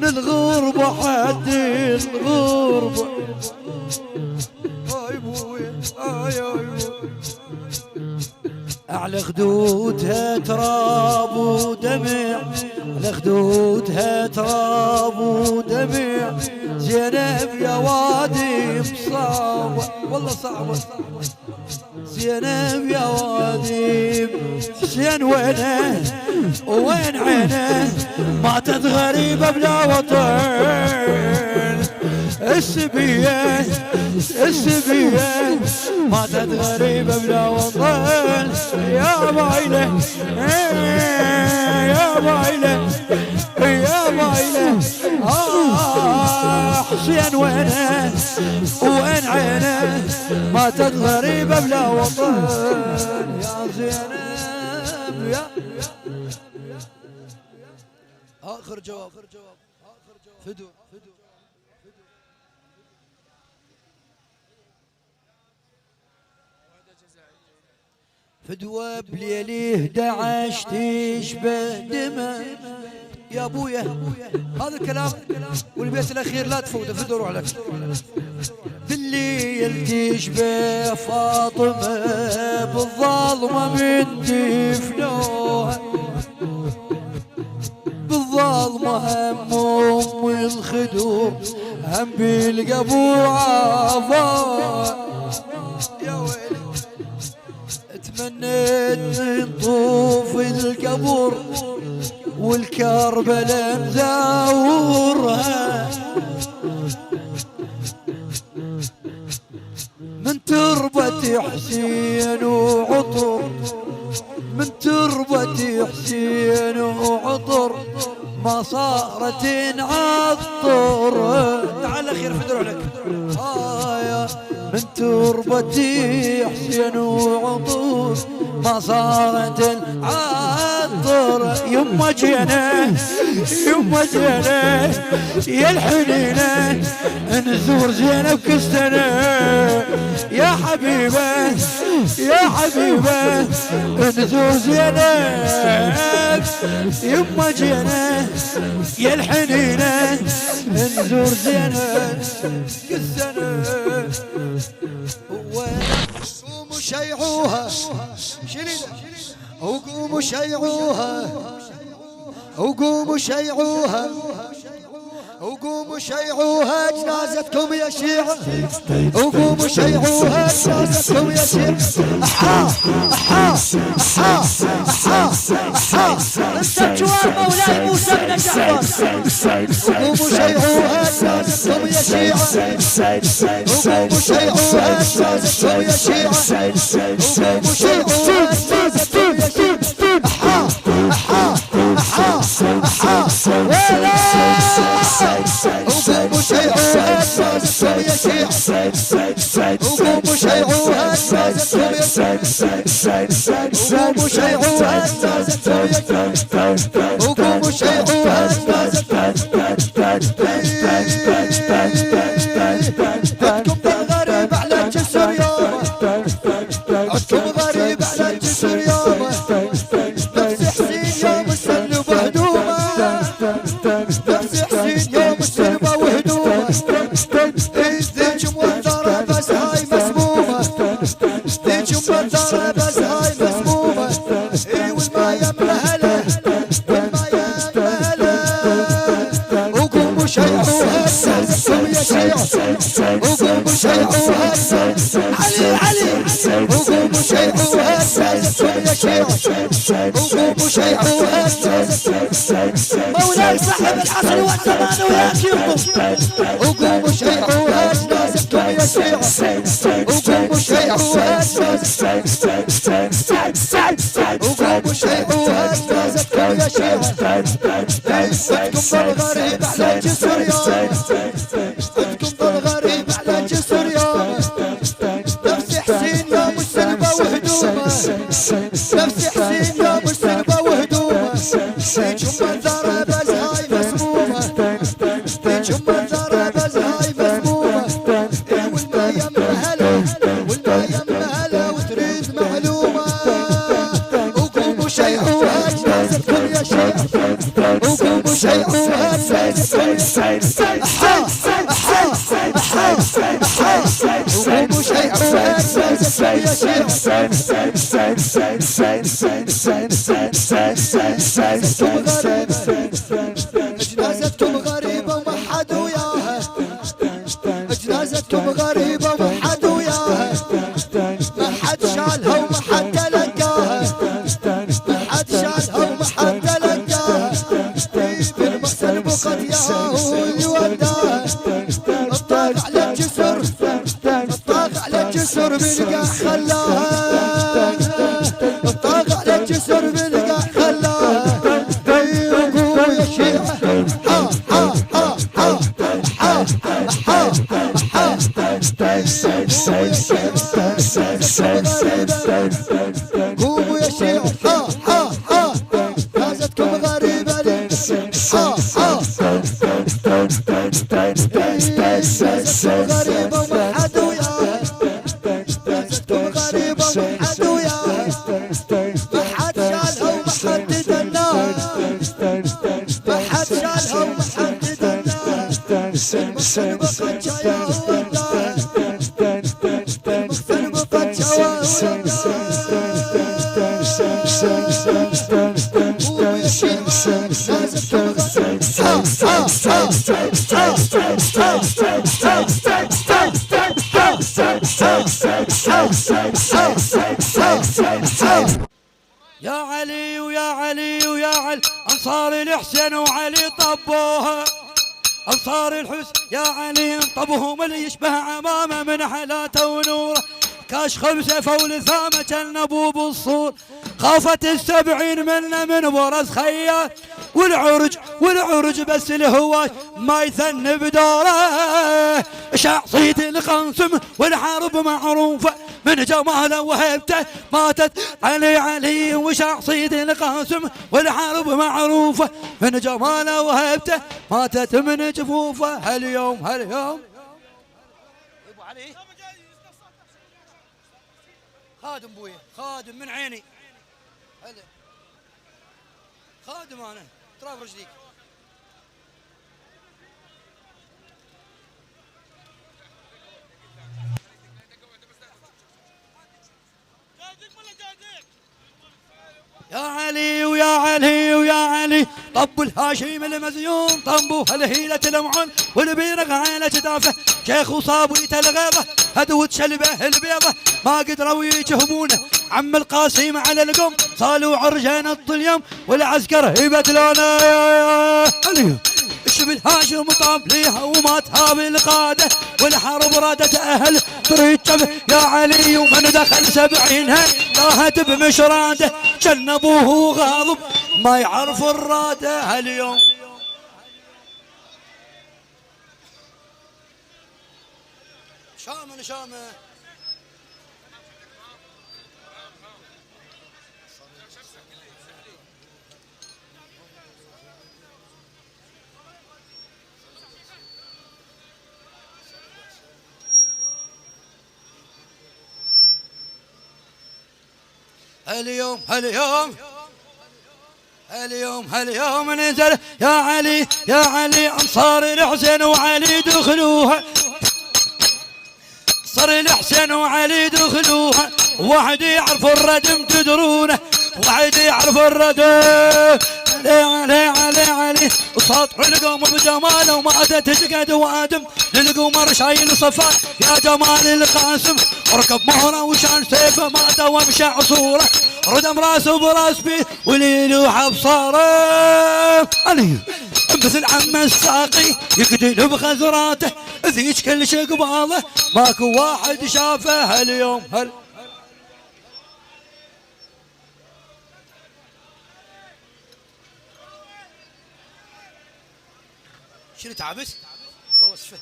الغربة حد الغربة. هاي بويا هاي على خدودها تراب ودمع، على خدودها تراب ودمع، زينب يا وادي صعبة والله صعبة، زينب يا وادي. حسين وينه وين عينه، ماتت غريبة بلا وطن، السبية السبية ماتت غريبة بلا وطن. يا بايلة يا بايلة يا بايلة حسين وينه وين عينه، ماتت غريبة بلا وطن. يا زينب يا آخر جواب فدوة فدوة بليلي 11 تشبه دمى. يا ابويا هذا الكلام والبيت الاخير لا تفوته، فدوة روح لك. بالليل تشبه فاطمة بالظلمة من دفنوها، بالظلمة هم الخدوم هم بالقبور عافا. يا ويلي تمنيت نطوف القبور والكربلاء نزورها، من تربة حسين وعطر، من تربة حسين وعطر، ما صارت نعطر. تعال خير فدروا لك. من تربة حسين وعطر، ما صارت نعطر. يما جينا يما جينا يا الحنينة، نزور زينب كل سنة. يا حبيبة يا حبيبة نزور زينب، يما جينا يا الحنينة، نزور زينب كل سنة. قوموا شيعوها وقوموا شيعوها وقوموا شيعوها وقوموا شيعوها جنازتكم يا شيعة، وقوموا شيعوها جنازتكم يا شيعة. أحا أحا أحا أحا أحا انت بجوار مولاي موسى بن جعفر. وقوموا شيعوها جنازتكم يا شيعة، وقوموا شيعوها جنازتكم يا شيعة، وقوموا شيعوها جنازتكم يا شيعة. أحا أحا أحا أحا ويلا وقوموا شيعوها جنازتكم يا شيعة، وقوموا شيعوها جنازتكم يا شيعة، وقوموا شيعوها جنازتكم يا شيعة، وقوموا شيعوها جنازتكم. عدكم بالغريب على الجسر يومه، عدكم غريب على الجسر يومه، نفس حسين يوم السلب وهدومه، نفس حسين يوم السلب وهدومه. ذيك موثرة بس هاي مسمومة، ذيك موثرة بس هاي مسمومة. والما يملهله والما يملهله. وقوموا شيعوها جنازتكم يا شيعة، وقوموا شيعوها علي علي، وقوموا شيعوها جنازتكم يا شيعة، وقوموا شيعوها جنازتكم. مولاي صاحب العصر والزمان وياك يقوم. وقوموا شيعوها جنازتكم يا شيعة، وقوموا شيعوها جنازتكم، وقوموا شيعوها جنازتكم يا شيعة. عدكم بالغريب على الجسر يوم، عدكم بالغريب على الجسر يوم، نفس حسين يوم السلبة وهدومه، نفس حسين يوم السلبة وهدومه. ذيك منظرة بس هاي مسمومة، ذيك منظرة بس هاي مسمومة. والما يمهله والما يمهله وتريد معلومة. وقوموا شيعوها جنازتكم نازلكم يا شيعة وقوموا شيعوها وقوموا شيعوها جنازتكم غريبة وما حد وياها جنازتكم غريبة وما حد وياها ما حد شالها وما حد تلقاها ما حد شالها وما حد تلقاها بالمحسن بقت ياها هو اللي وداها الطاق على الجسر الطاق على الجسر بالقاع خلاها الطاق على الجسر بالقاع خلاها وقوموا يا شيعة قوموا يا شيعة نازلكم غريبة غريبة وما حد وياها نازلكم غريبة وما حد وياها ما حد شالها وما حد دناها ما حد شالها وما حد دناها المختن بقت جاية ووداها المختن بقت جاية قوموا يا شيعة نازلكم يا علي ويا علي ويا علي أنصار الحسين وعلي طبوها أنصار الحسن يا علي طبهم اللي يشبه عمامه من حلاته ونوره كاش خمسة فول ثامة كان أبو بالصور خافت السبعين منا من برز خيال والعرج بس الهواش ما يثن بدوره شعصية القنصم والحرب معروفة من جماله وهيبته ماتت علي وشعصية القاسم والحرب معروفة من جماله وهيبته ماتت من جفوفه هاليوم ابو علي خادم بويا خادم من عيني هلا خادم انا اطراف رجليك يا علي ويا علي ويا علي طب الهاشم المزيون طنبو هالهيلة المعون والبيرق عينه تدافه شيخ وصابيته الغيظه هدوت شلبه البيضه ما قدروا يجهبونه عم القاسم على القم صالوا عرجان الطليم والعسكر يبتلونه شبل هاشم طاب ليها وماتها بالقاده والحرب رادت اهل طريق يا علي ومن دخل سبعينها طاهت بمشراده كان ابوه غاضب ما يعرف الراده هاليوم شامه اليوم نزل يا علي انصار الحسين وعلي دخلوها صار الحسين وعلي دخلوها واحد يعرف الردم تدرونه واحد يعرف الردم علي وسطح القوم بجماله وماتت تجقد وادم للقمر شايل صفار يا جمال القاسم اركب مهره وشان سيفه مات وامشى عصوره ردم راسه براس بيه وليلوح بصاره علي مثل عم الساقي يقتل بخزراته ذيك كل شي قباله ماكو واحد شافه هاليوم شنو تعبس؟ الله وصفه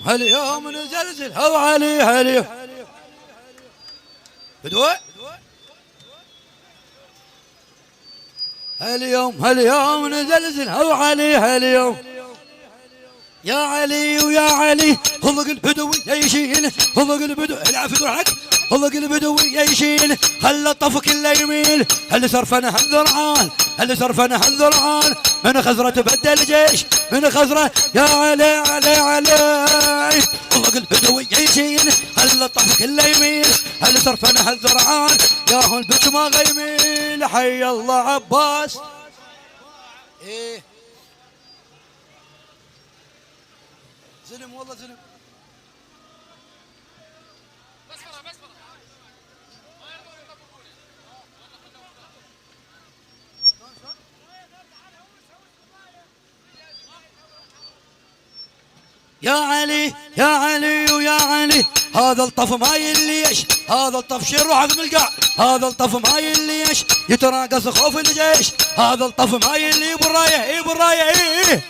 هاليوم نزلزل هو علي هاليوم بدوي هاليوم نزلزل هو علي هاليوم. يا علي ويا علي خلق البدوي يشيل، خلق البدوي العب في روحك، خلق البدوي يشيل، خلى الطف كله يميل، هل صرفنا هالذرعان، هل صرفنا هالذرعان، من خزرة بدل جيش، من خزرة يا علي علي علي، خلق البدوي يشيل، خلى الطف كله يميل، هل صرفنا هالذرعان، يا هو البش ما غيميل، حي الله عباس. ايه زلم والله زلم. يا علي يا علي ويا علي هذا الطف ما يليش، هذا الطف شيل روحك من القاع، هذا الطف ما يليش يتراقص خوف الجيش، هذا الطف ما يلي بالرايه اي بالرايه اي،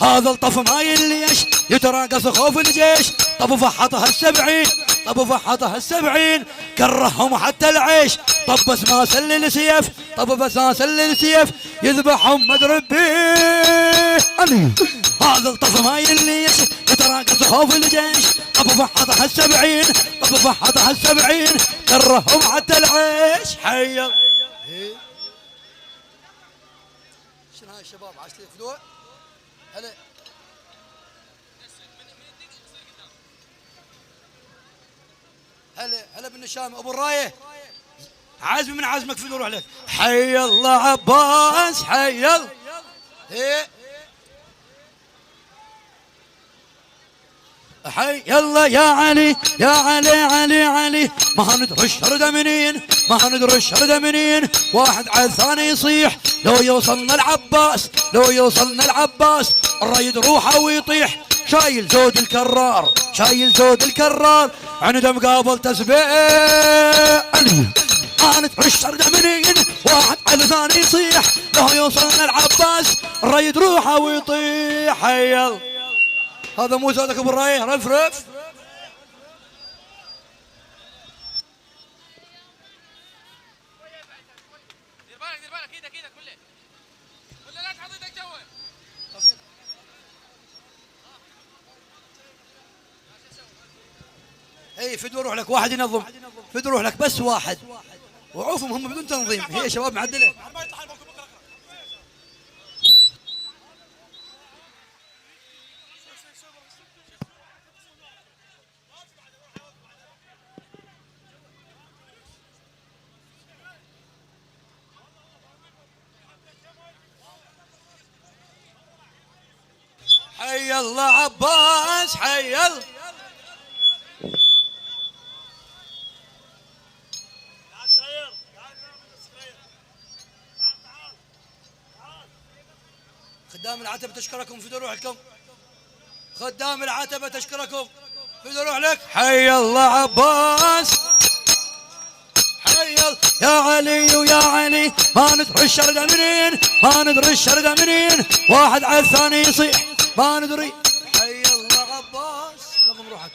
هذا الطف ما يليش يتراقص خوف الجيش، طب فحطها السبعين، طب فحطها السبعين كرههم حتى العيش، طب بس ما سلل سيف، طب بس ما سلل سيف يذبحهم مدربي. هذا الطف ما يليش يتراقص خوف الجيش، طب فحطها السبعين، طب فحطها السبعين كرههم حتى العيش. حي شنو هاي الشباب عاشت فدوه. هلا هلا بن الشام ابو الرايه عازم من عازمك في روح لك. حي الله عباس حي الله. ايه حي الله يا علي يا علي علي علي، ما ندري الشرده منين، ما ندري الشرده منين، واحد على الثاني يصيح لو يوصلنا العباس، لو يوصلنا العباس الرايد روحه ويطيح، شايل زود الكرار، شايل زود الكرار عنده مقابل تسبيح. ما ندري الشرده منين، واحد على الثاني يصيح لو يوصلنا العباس الرايد روحه ويطيح. حي الله. هذا مو زودك ابو الرايه رفرف. دير بالك ايدك كله لا تحط ايدك جوا. اي فدوا روح لك واحد ينظم، فدوا روح لك بس واحد وعوفهم هم بدون تنظيم، هي شباب معدله. حي الله عباس حي الله. خدام العتبة تشكركم فدوا روحكم، خدام العتبة تشكركم فدوا روح لك. حي الله عباس حي الله يا علي ويا علي، ما ندري الشردة منين، ما ندري الشردة منين، واحد على الثاني يصيح ما ندري. حي الله عباس. نظم روحك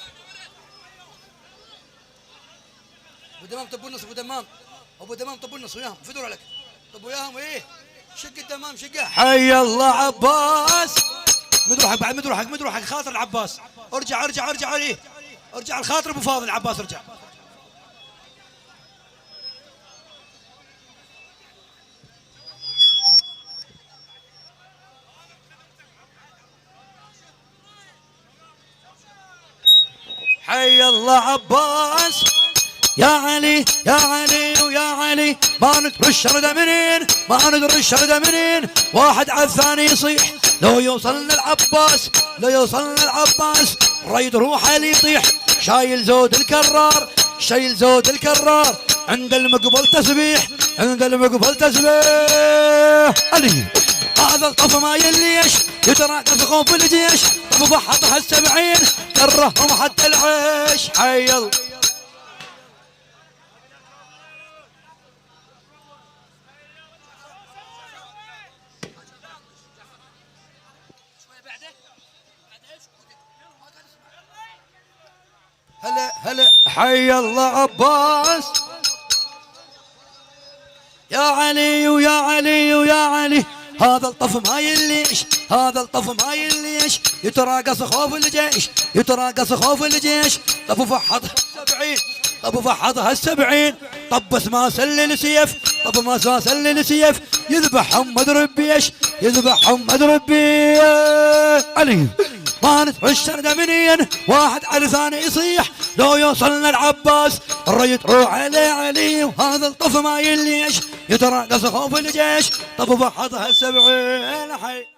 ابو دمام، طب النص ابو دمام، ابو دمام طب النص وياهم فدوا روح لك، طب وياهم ايه شق الدمام شقه. حي الله عباس. مد روحك بعد، مد روحك، مد روحك خاطر العباس، ارجع ارجع ارجع عليه، ارجع الخاطر ابو فاضل العباس ارجع. حي الله عباس يا علي يا علي ويا علي، ما ندري الشردة منين، ما ندري الشردة منين، واحد على الثاني يصيح لو يوصلنا العباس، لو يوصلنا العباس ريد روحه اللي يطيح، شايل زود الكرار، شايل زود الكرار عند المقبل تسبيح، عند المقبل تسبيح. علي هذا الطف ما يليش يتراقص خوف الجيش، طب فحطها السبعين كرههم حتى العيش. حي الله. هلا هلا حي الله عباس. يا علي ويا علي ويا علي هذا الطف ما يليش هذا الطف ما يليش يتراقص خوف الجيش يتراقص خوف الجيش طب فحضها السبعين طب فحضها السبعين طب ما سلل سيف طب ما سلل سيف يذبحهم مدربيش يذبحهم مدربي علي ما ندفع الشردة منين واحد على ثاني يصيح لو يوصلنا العباس الريت روح علي علي وهذا الطف ما يليش يتراقص خوف الجيش طب فحضها السبعين حي